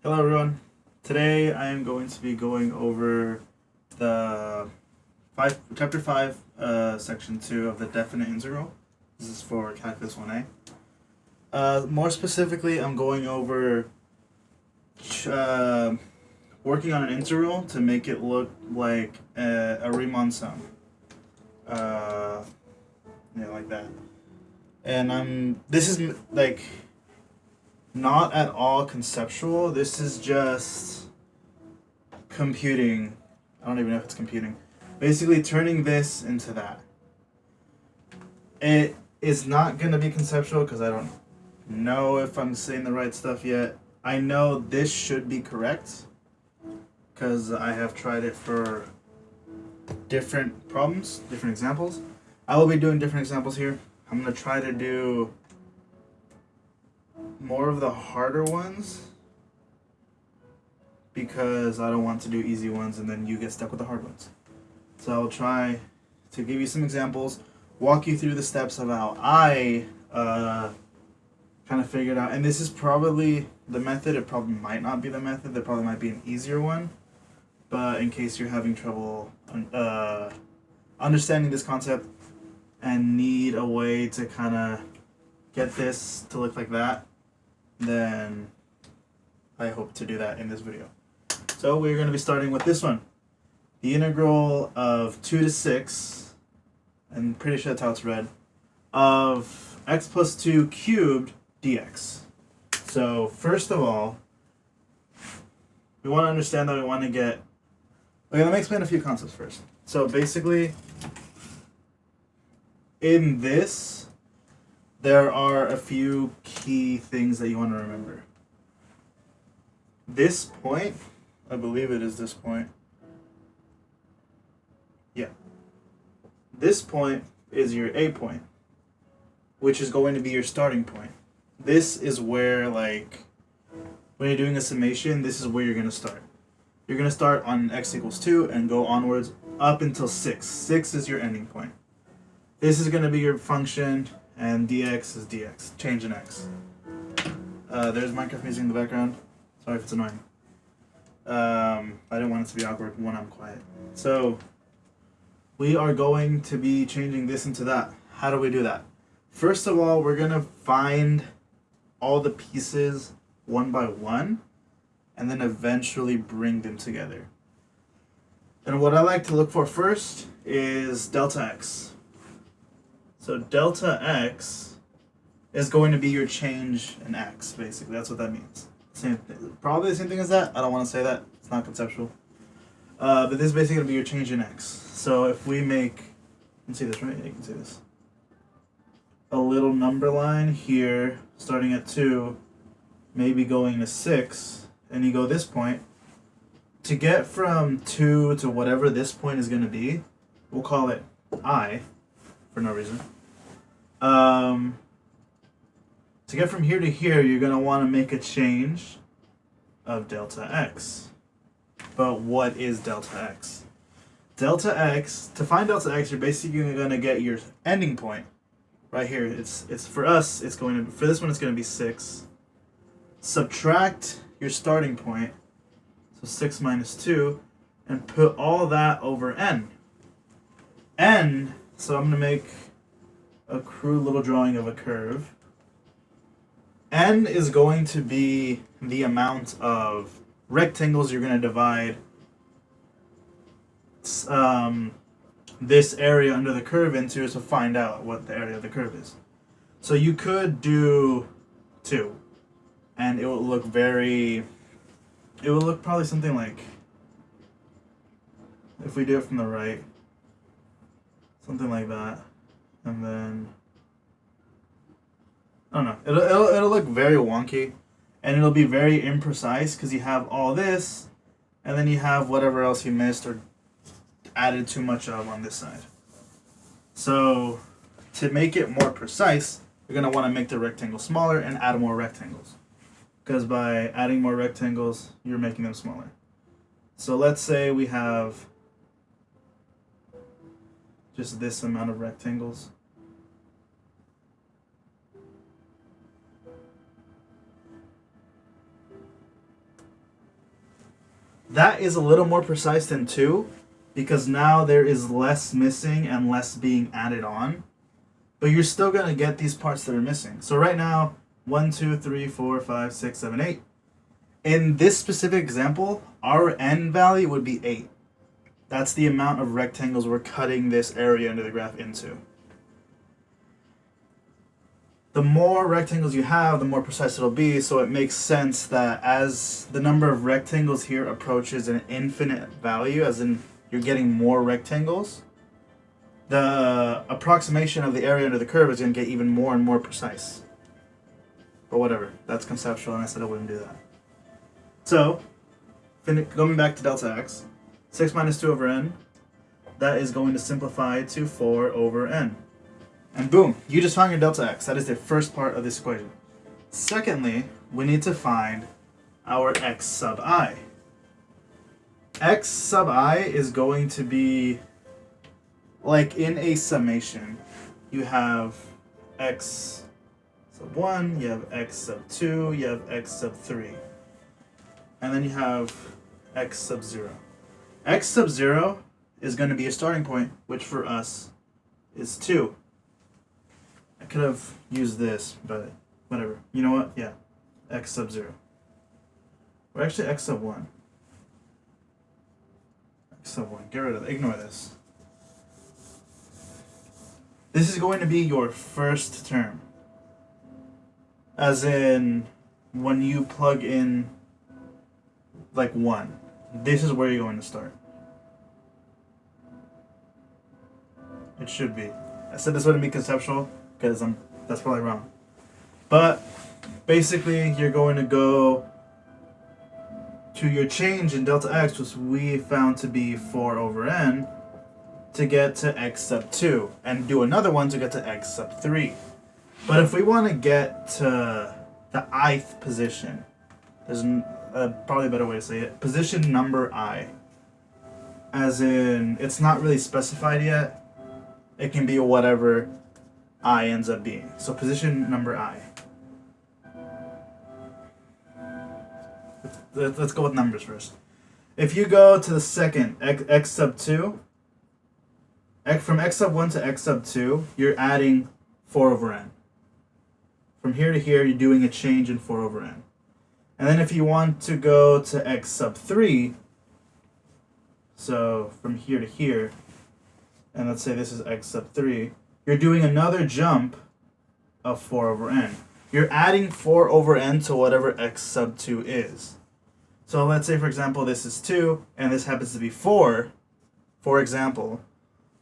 Hello everyone. Today I am going to be going over the chapter 5, section 2 of the definite integral. This is for calculus 1a. More specifically, I'm going over uh, working on an integral to make it look like a Riemann sum. Like that. And this is like not at all conceptual. This is just computing. I don't even know if it's computing. Basically, turning this into that. It is not going to be conceptual because I don't know if I'm saying the right stuff yet. I know this should be correct because I have tried it for different problems, different examples. I will be doing different examples here. I'm going to try to do more of the harder ones because I don't want to do easy ones and then you get stuck with the hard ones. So I'll try to give you some examples, walk you through the steps of how I kind of figured out. And this is probably the method. It probably might not be the method. There probably might be an easier one. But in case you're having trouble understanding this concept and need a way to kind of get this to look like that, then I hope to do that in this video. So we're going to be starting with this one. The integral of 2 to 6, I'm pretty sure that's how it's read, of x plus 2 cubed dx. So first of all, we want to understand that we want to get... Okay, let me explain a few concepts first. So basically, in this, there are a few key things that you want to remember. This point, I believe it is this point. Yeah. This point is your A point, which is going to be your starting point. This is where, like, when you're doing a summation, this is where you're going to start. You're going to start on x equals 2 and go onwards up until 6. 6 is your ending point. This is going to be your function, and dx is dx, change in x. There's Minecraft music in the background. Sorry if it's annoying. I didn't want it to be awkward when I'm quiet. So, we are going to be changing this into that. How do we do that? First of all, we're going to find all the pieces one by one, and then eventually bring them together. And what I like to look for first is delta x. So delta x is going to be your change in x, basically. That's what that means. Same thing. Probably the same thing as that. I don't want to say that. It's not conceptual. But this is basically going to be your change in x. So if we make... You can see this, right? Yeah, you can see this. A little number line here, starting at 2, maybe going to 6, and you go this point. To get from 2 to whatever this point is going to be, we'll call it I, for no reason. To get from here to here, you're going to want to make a change of delta x. But what is delta x? Delta x, to find delta x, you're basically going to get your ending point right here. It's for us, it's going to, for this one, it's going to be 6. Subtract your starting point, so 6 minus 2, and put all that over n. N, so I'm going to make a crude little drawing of a curve. N is going to be the amount of rectangles you're going to divide this area under the curve into to find out what the area of the curve is. So you could do 2, and it will look probably something like, if we do it from the right, something like that, and then, I don't know, it'll look very wonky, and it'll be very imprecise because you have all this, and then you have whatever else you missed or added too much of on this side. So to make it more precise, you're going to want to make the rectangle smaller and add more rectangles, because by adding more rectangles, you're making them smaller. So let's say we have just this amount of rectangles. That is a little more precise than 2 because now there is less missing and less being added on. But you're still going to get these parts that are missing. So right now, 1, 2, 3, 4, 5, 6, 7, 8. In this specific example, our n value would be 8. That's the amount of rectangles we're cutting this area under the graph into. The more rectangles you have, the more precise it'll be, so it makes sense that as the number of rectangles here approaches an infinite value, as in you're getting more rectangles, the approximation of the area under the curve is going to get even more and more precise. But whatever, that's conceptual, and I said I wouldn't do that. So, going back to delta x, 6 minus 2 over n, that is going to simplify to 4 over n. And boom, you just found your delta x. That is the first part of this equation. Secondly, we need to find our x sub I. X sub I is going to be, like in a summation, you have x sub 1, you have x sub 2, you have x sub 3. And then you have x sub 0. X sub 0 is going to be a starting point, which for us is 2. I could have used this, but whatever. You know what? Yeah. X sub 0. Or actually x sub 1. X sub 1. Get rid of it. Ignore this. This is going to be your first term. As in, when you plug in like 1, this is where you're going to start. It should be. I said this wouldn't be conceptual because that's probably wrong. But basically, you're going to go to your change in delta x, which we found to be 4 over n, to get to x sub 2, and do another one to get to x sub 3. But if we want to get to the ith position, there's probably a better way to say it, position number I. As in, it's not really specified yet. It can be whatever I ends up being. So position number I. Let's go with numbers first. If you go to the second, x sub 2, from x sub 1 to x sub 2, you're adding 4 over n. From here to here, you're doing a change in 4 over n. And then if you want to go to x sub 3, so from here to here, and let's say this is x sub 3, you're doing another jump of 4 over n. You're adding 4 over n to whatever x sub 2 is. So let's say, for example, this is 2, and this happens to be 4, for example,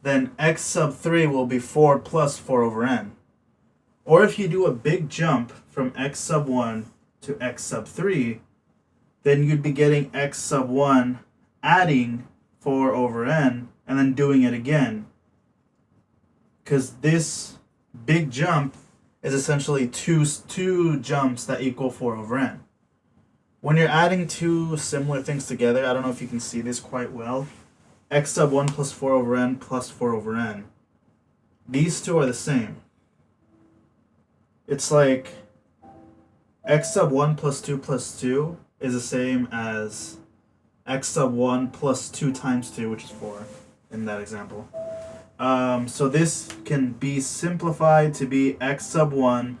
then x sub 3 will be 4 plus 4 over n. Or if you do a big jump from x sub 1 to x sub 3, then you'd be getting x sub 1 adding 4 over n, and then doing it again. Because this big jump is essentially two jumps that equal 4 over n. When you're adding two similar things together, I don't know if you can see this quite well, x sub 1 plus 4 over n plus 4 over n. These two are the same. It's like x sub 1 plus 2 is the same as x sub 1 plus 2 times 2, which is 4 in that example. So this can be simplified to be x sub 1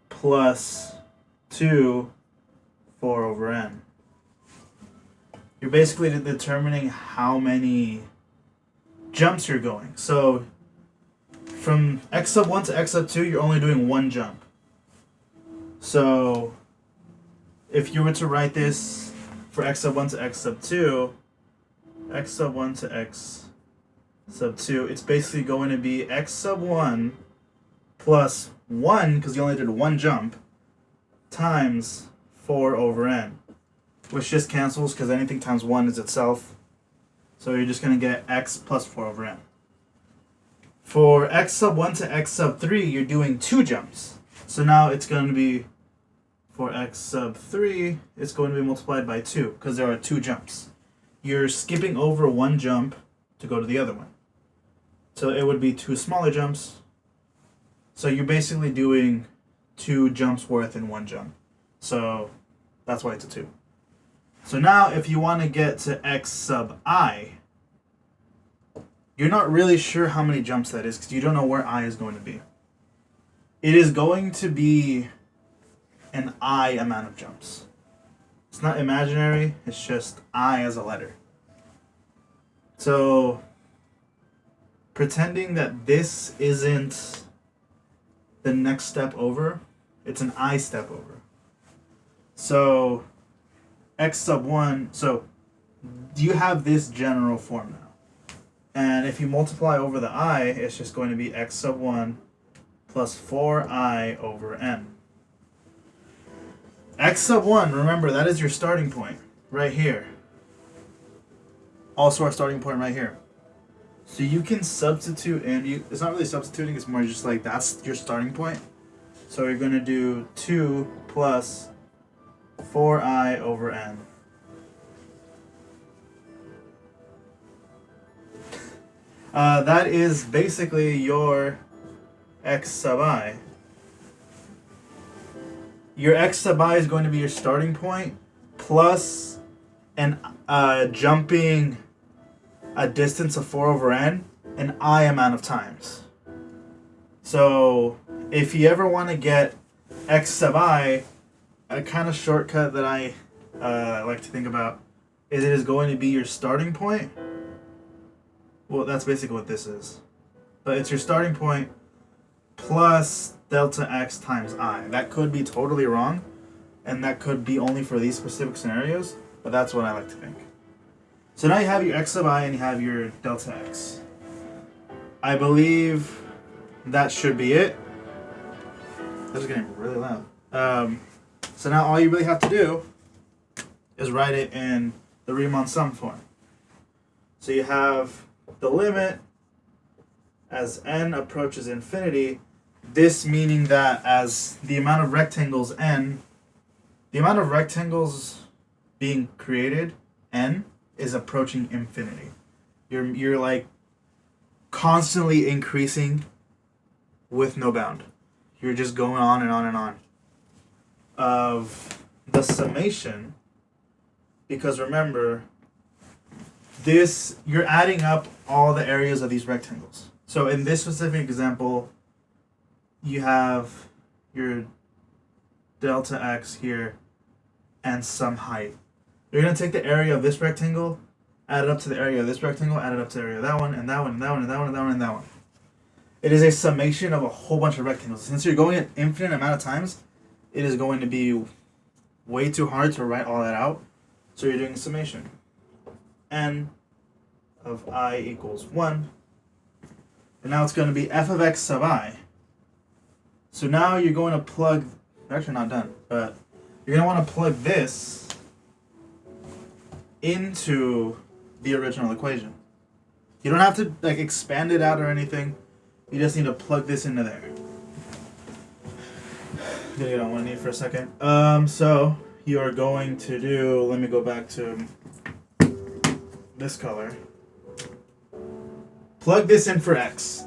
plus 2 4 over n. You're basically determining how many jumps you're going. So from x sub 1 to x sub 2, you're only doing one jump. So if you were to write this for x sub 1 to x sub 2, x sub 1 to x sub 2, it's basically going to be x sub 1 plus 1, because you only did one jump, times 4 over n, which just cancels because anything times 1 is itself. So you're just going to get x plus 4 over n. For x sub 1 to x sub 3, you're doing two jumps. So now it's going to be, for x sub 3, it's going to be multiplied by 2 because there are two jumps. You're skipping over one jump to go to the other one. So it would be two smaller jumps. So you're basically doing two jumps worth in one jump. So that's why it's a 2. So now if you want to get to x sub I, you're not really sure how many jumps that is because you don't know where I is going to be. It is going to be an I amount of jumps. It's not imaginary, it's just I as a letter. So pretending that this isn't the next step over, it's an I step over. So x sub 1, so you have this general form now. And if you multiply over the I, it's just going to be x sub 1 plus 4I over n. X sub 1, remember, that is your starting point right here. Also our starting point right here. So you can substitute in, it's not really substituting, it's more just like that's your starting point. So you're going to do 2 plus 4I over n. That is basically your x sub I. Your x sub I is going to be your starting point plus an jumping a distance of 4 over n an I amount of times. So if you ever want to get x sub I, a kind of shortcut that I like to think about is it is going to be your starting point. Well, that's basically what this is. But it's your starting point plus delta x times I. That could be totally wrong, and that could be only for these specific scenarios, but that's what I like to think. So now you have your x sub I and you have your delta x. I believe that should be it. This is getting really loud. So now all you really have to do is write it in the Riemann sum form. So you have the limit as n approaches infinity, this meaning that as the amount of rectangles n, the amount of rectangles being created, n, is approaching infinity. You're like constantly increasing with no bound. You're just going on and on and on. Of the summation, because remember, this, you're adding up all the areas of these rectangles. So in this specific example, you have your delta x here and some height. You're going to take the area of this rectangle, add it up to the area of this rectangle, add it up to the area of that one, and that one, and that one, and that one, and that one, and that one. It is a summation of a whole bunch of rectangles. Since you're going an infinite amount of times, it is going to be way too hard to write all that out. So you're doing a summation. N of I equals 1. And now it's going to be f of x sub I. So now you're going to plug, they're actually not done, but you're going to want to plug this into the original equation. You don't have to like expand it out or anything. You just need to plug this into there. Gonna get on one knee for a second. So you are going to do, let me go back to this color. Plug this in for x.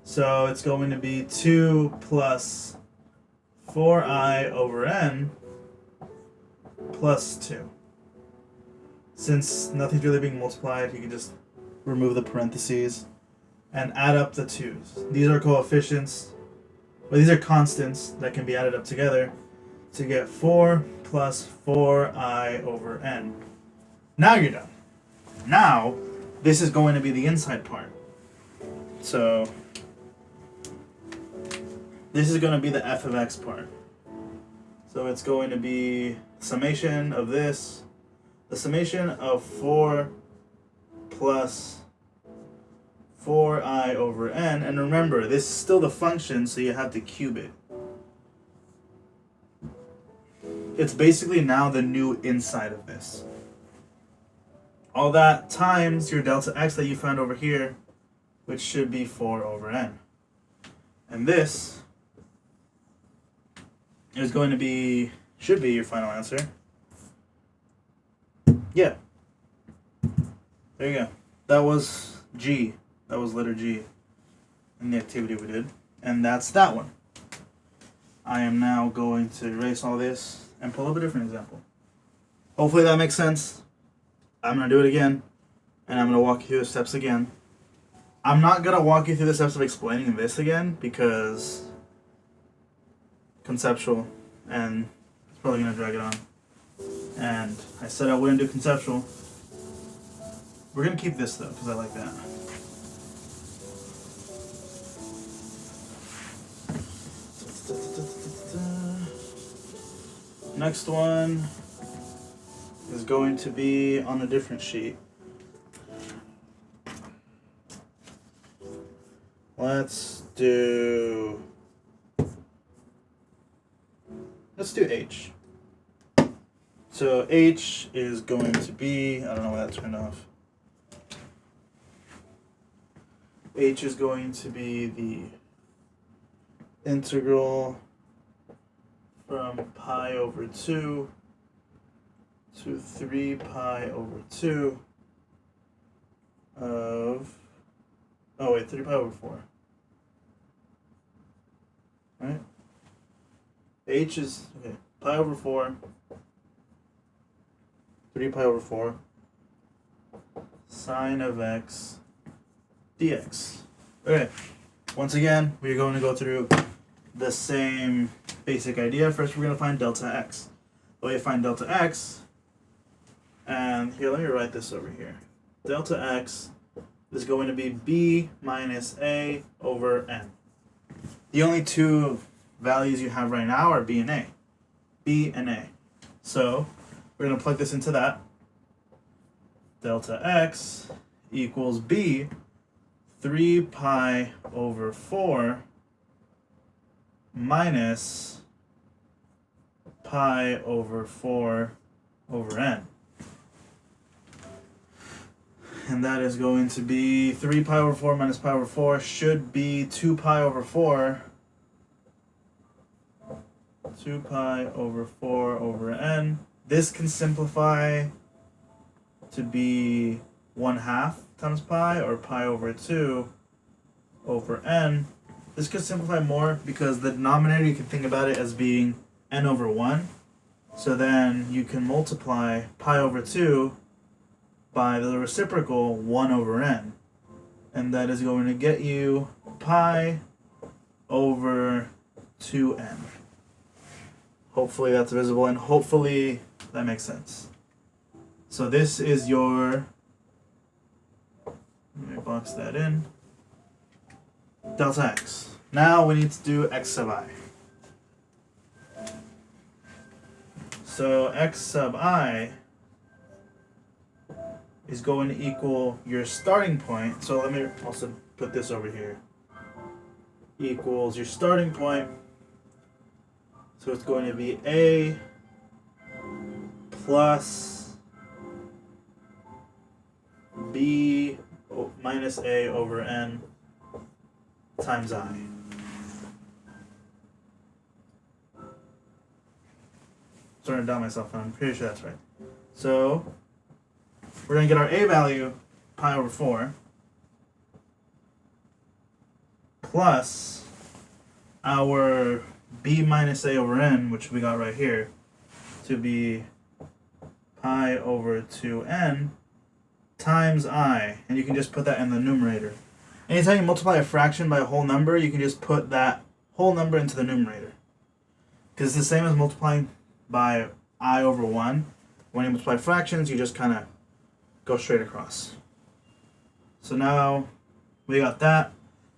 So it's going to be 2 plus 4I over n plus 2. Since nothing's really being multiplied, you can just remove the parentheses and add up the 2's. These are coefficients, but these are constants that can be added up together to get 4 plus 4I over n. Now you're done. Now, this is going to be the inside part. So, this is going to be the f of x part. So it's going to be summation of this, the summation of 4 plus 4I over n. And remember, this is still the function, so you have to cube it. It's basically now the new inside of this. All that times your delta x that you found over here, which should be 4 over n. And this is going to be, should be your final answer. Yeah. There you go. That was G. That was letter G in the activity we did. And that's that one. I am now going to erase all this and pull up a different example. Hopefully that makes sense. I'm going to do it again, and I'm going to walk you through the steps again. I'm not going to walk you through the steps of explaining this again because conceptual, and it's probably going to drag it on. And I said I wouldn't do conceptual. We're going to keep this though because I like that. Next one is going to be on a different sheet. Let's do H. So H is going to be, I don't know why that turned off. H is going to be the integral from pi over 2 to 3 pi over 2 of, 3 pi over 4. Right? H is, okay, pi over 4, 3 pi over 4, sine of x dx. Okay, once again, we're going to go through the same basic idea. First, we're going to find delta x. The way you find delta x, and here, let me write this over here. Delta x is going to be b minus a over n. The only two values you have right now are b and a. B and a. So, we're going to plug this into that. Delta x equals b 3 pi over 4 minus pi over 4 over n. And that is going to be 3 pi over 4 minus pi over 4 should be 2 pi over 4. 2 pi over 4 over n. This can simplify to be 1/2 times pi, or pi over 2 over n. This could simplify more because the denominator, you can think about it as being n over 1. So then you can multiply pi over 2 by the reciprocal 1 over n. And that is going to get you pi over 2n. Hopefully that's visible, and hopefully that makes sense. So this is your, let me box that in, delta x. Now we need to do x sub I. So x sub I is going to equal your starting point. So let me also put this over here. Equals your starting point. So it's going to be a plus b minus a over n times I. Starting to doubt myself, and I'm pretty sure that's right. So we're going to get our a value, pi over 4, plus our b minus a over n, which we got right here, to be pi over 2n times I. And you can just put that in the numerator. Anytime you multiply a fraction by a whole number, you can just put that whole number into the numerator. Because it's the same as multiplying by I over 1. When you multiply fractions, you just kind of go straight across. So now we got that.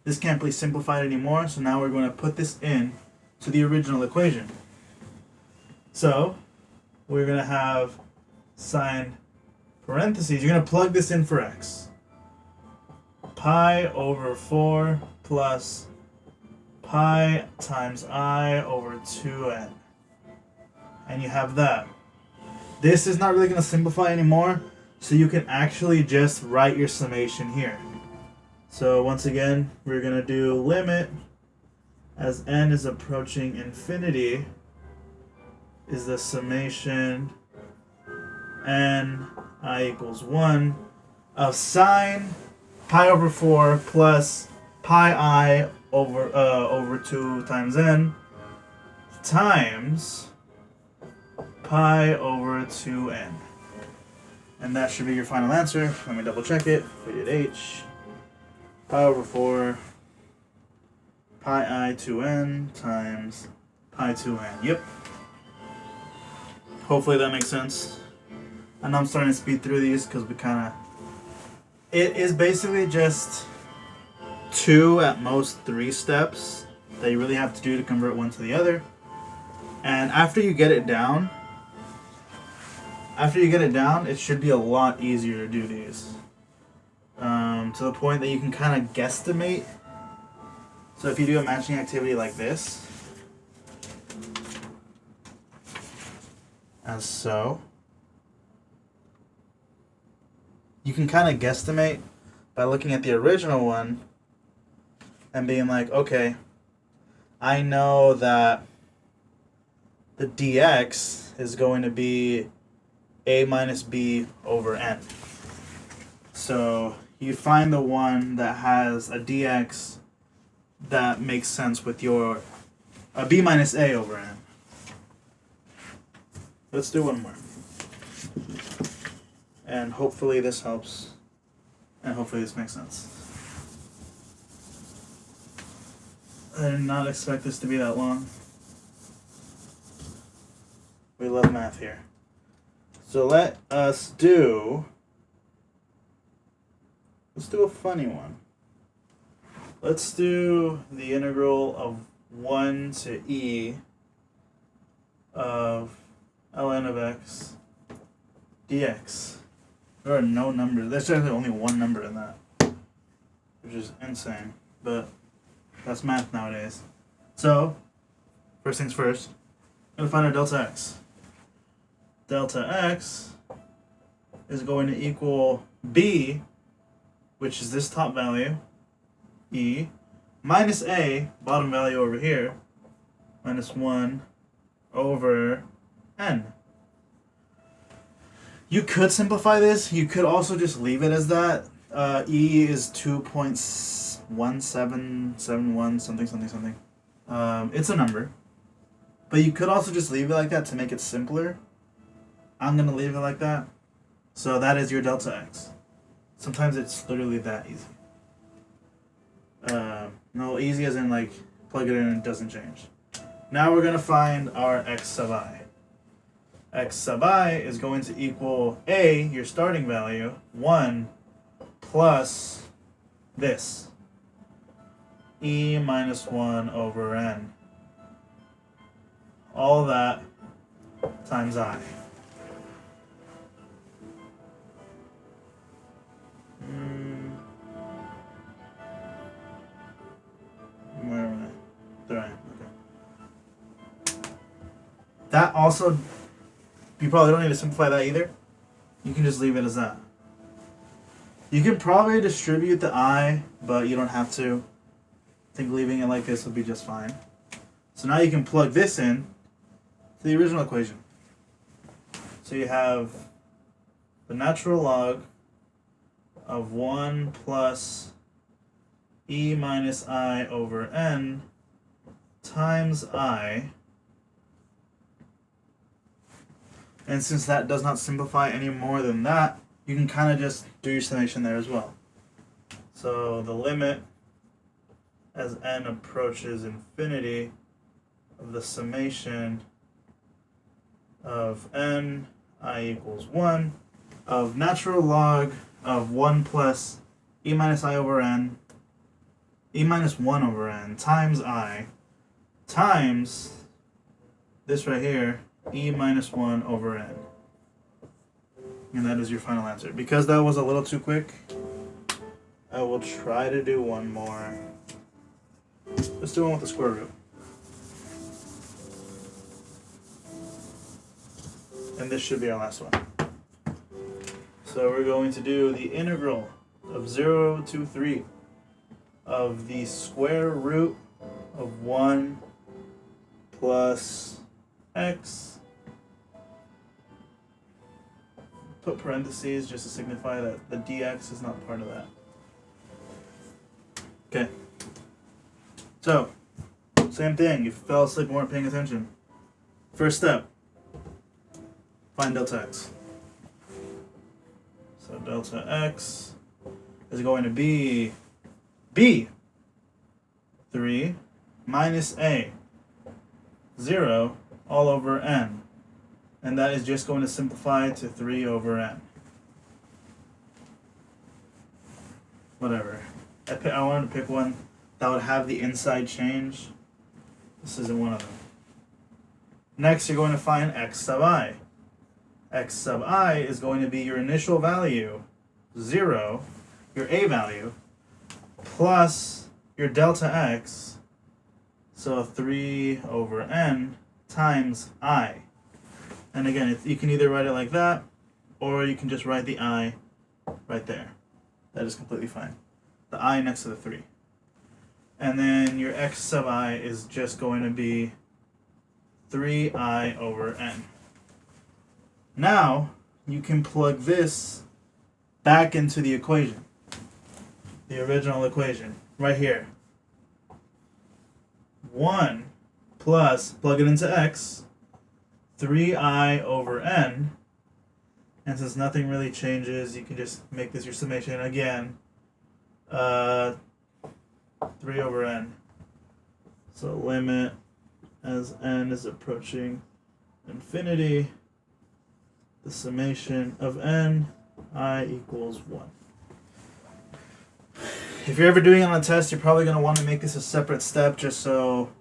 This can't be simplified anymore, so now we're going to put this in to the original equation. So we're going to have sine parentheses. You're going to plug this in for x. Pi over 4 plus pi times I over 2n. And you have that. This is not really going to simplify anymore, so you can actually just write your summation here. So once again, we're going to do limit as n is approaching infinity is the summation n I equals 1 of sine pi over 4 plus pi I over 2 times n times pi over 2n. And that should be your final answer. Let me double check it. We did h. Pi over 4 pi I 2n times pi 2n. Yep. Hopefully that makes sense. I know I'm starting to speed through these because we kind of... It is basically just 2 at most 3 steps that you really have to do to convert one to the other. And after you get it down, it should be a lot easier to do these. To the point that you can kind of guesstimate. So if you do a matching activity like this, as so, you can kind of guesstimate by looking at the original one and being like, okay, I know that the dx is going to be a minus b over n. So you find the one that has a dx that makes sense with your b minus a over n. Let's do one more. And hopefully this helps. And hopefully this makes sense. I did not expect this to be that long. We love math here. So let's do a funny one. Let's do the integral of 1 to e of ln of x dx. There are no numbers. There's actually only one number in that, which is insane. But that's math nowadays. So, first things first, I'm going to find our delta x. Delta x is going to equal b, which is this top value, e, minus a, bottom value over here, minus 1 over n. You could simplify this. You could also just leave it as that. E is 2.1771 something. It's a number. But you could also just leave it like that to make it simpler. I'm going to leave it like that. So that is your delta x. Sometimes it's literally that easy. No, easy as in like plug it in and it doesn't change. Now we're going to find our x sub I. X sub I is going to equal a, your starting value, 1 plus this, e minus 1 over n. All that times I. Where am I? There I am. Okay. That also, you probably don't need to simplify that either. You can just leave it as that. You can probably distribute the I, but you don't have to. I think leaving it like this would be just fine. So now you can plug this in to the original equation. So you have the natural log of 1 plus e minus I over n times I. And since that does not simplify any more than that, you can kind of just do your summation there as well. So the limit as n approaches infinity of the summation of n, I equals 1, of natural log of 1 plus e minus I over n, e minus 1 over n times I, times this right here, e minus 1 over n. And that is your final answer. Because that was a little too quick, I will try to do one more. Let's do one with the square root. And this should be our last one. So we're going to do the integral of 0 to 3 of the square root of 1 plus x. Put parentheses just to signify that the dx is not part of that. Okay. So, same thing. If you fell asleep and weren't paying attention. First step. find delta x. So delta x is going to be b, 3 minus a, 0 all over n. And that is just going to simplify to 3 over n. Whatever. I wanted to pick one that would have the inside change. This isn't one of them. Next, you're going to find x sub I. X sub I is going to be your initial value, 0, your a value, plus your delta x, so 3 over n times I. And again, you can either write it like that, or you can just write the I right there. That is completely fine. The I next to the 3. And then your x sub I is just going to be 3i over n. Now, you can plug this back into the equation. The original equation, right here. 1 plus, plug it into x, 3i over n. And since nothing really changes, you can just make this your summation again. 3 over n. So limit as n is approaching infinity, the summation of n, I equals 1. If you're ever doing it on a test, you're probably going to want to make this a separate step just so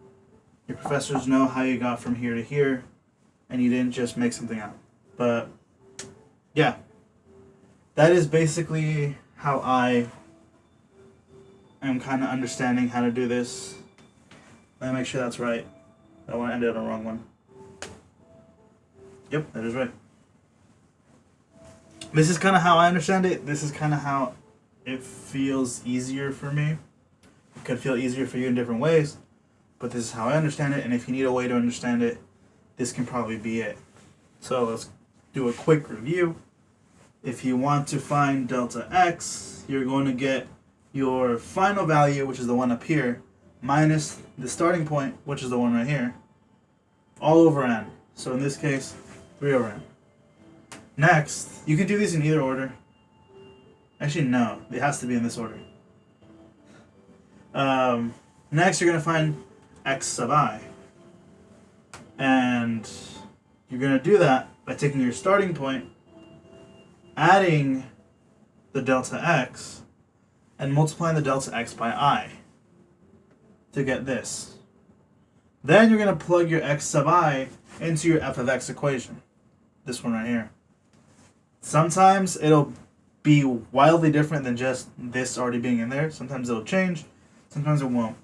your professors know how you got from here to here and you didn't just make something up. But yeah, that is basically how I am kind of understanding how to do this. Let me make sure that's right. I don't want to end it on the wrong one. Yep, that is right. This is kind of how I understand it. This is kind of how it feels easier for me. It could feel easier for you in different ways, but this is how I understand it, and if you need a way to understand it, this can probably be it. So let's do a quick review. If you want to find delta x, you're going to get your final value, which is the one up here, minus the starting point, which is the one right here, all over n. So in this case, 3 over n. Next, you can do these in either order. Actually, no, it has to be in this order. Next, you're going to find x sub I. And you're going to do that by taking your starting point, adding the delta x, and multiplying the delta x by I to get this. Then you're going to plug your x sub I into your f of x equation. This one right here. Sometimes it'll be wildly different than just this already being in there. Sometimes it'll change. Sometimes it won't.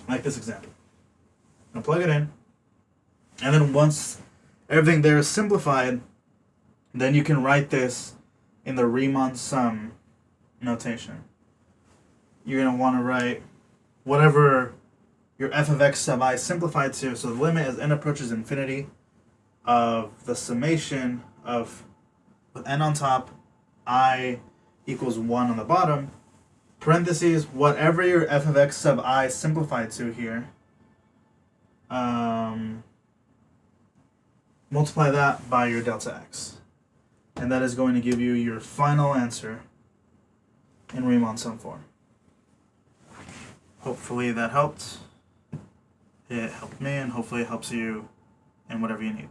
Like this example. I'm going to plug it in. And then once everything there is simplified, then you can write this in the Riemann sum notation. You're going to want to write whatever your f of x sub I simplified to. So the limit as n approaches infinity of the summation of, with n on top, I equals 1 on the bottom, parentheses, whatever your f of x sub I simplified to here, multiply that by your delta x. And that is going to give you your final answer in Riemann sum form. Hopefully that helped. It helped me, and hopefully it helps you in whatever you need.